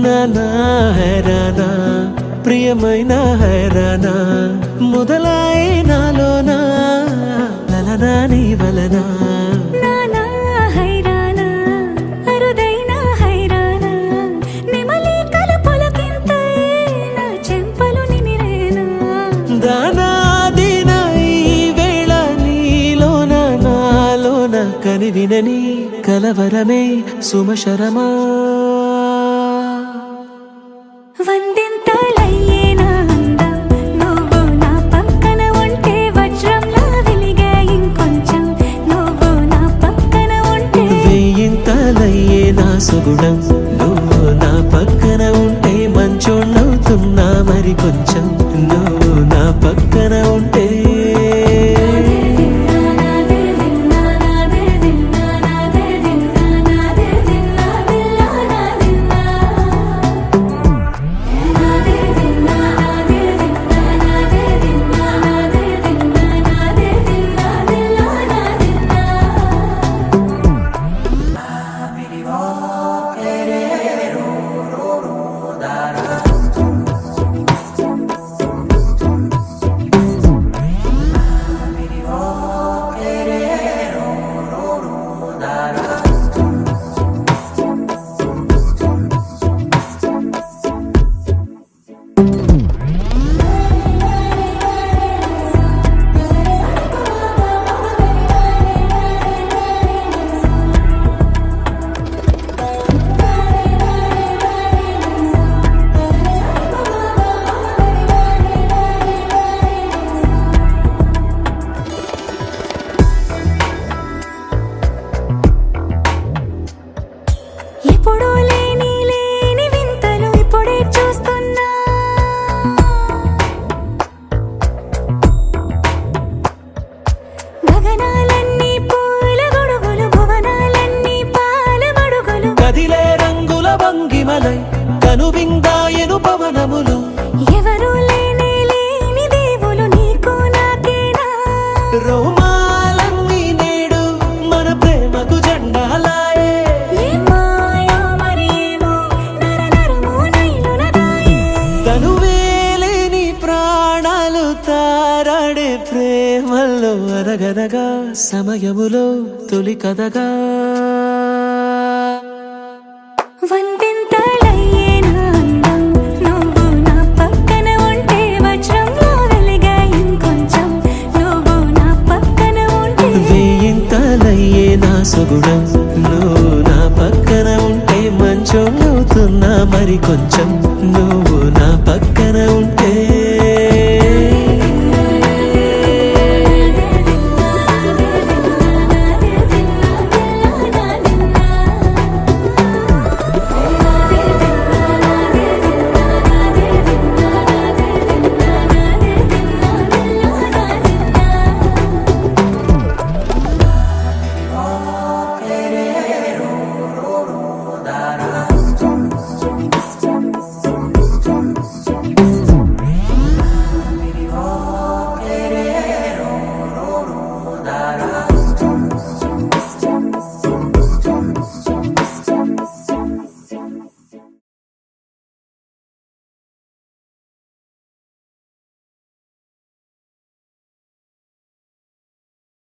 నానా హైరానా ప్రియమైన హైరానా మొదలాయి నాలోనా లలనా నీ వలనా నానా హైరానా అరుదైన హైరానా నెమలి కలపులకింతై నా చెంపలు నిమిరేనా దానా దినా ఈ వేళ నీలోన నాలోన కనివినని కలవరమే సుమశరమా వందింతలయ్యేనా అందం నువ్వు నా పక్కన ఉంటే వజ్రంలా వెలిగే ఇంకొంచెం నువ్వు నా పక్కన ఉంటే వెయ్యింతలయ్యే నా సుగుణం నువ్వు నా పక్కన ఉంటే మంచోళ్ళవుతున్నా మరి కొంచెం నువ్వు నా పక్కన ఉంటే ఎప్పుడూ లేని వింతలు ఇప్పుడే చూస్తున్నా గగనాలన్నీ పూల గొడుగులు భువనాలన్నీ పాల మడుగులు కదిలే రంగుల భంగిమలై కనువిందాయను పవనములు ఎవరూ లేని దేవులు నీకు నాకేనా రోమాలన్నీ నేడు మన ప్రేమకు జెండాలాయే ఏమాయో మరి ఏమో నరనరమో నైలునదాయే తనువేలేని ప్రాణాలు తారాడే ప్రేమల్లో అనగనగా సమయములో తొలి కథగా వందింతలయ్యేనా అందం నువ్వు నా పక్కన ఉంటే వజ్రంలా వెలిగే ఇంకొంచెం నువ్వు నా పక్కన ఉంటే వెయ్యింతలయ్యే నా సుగుణం నువ్వు నా పక్కన ఉంటే మంచోళ్ళవుతున్నా మరి కొంచెం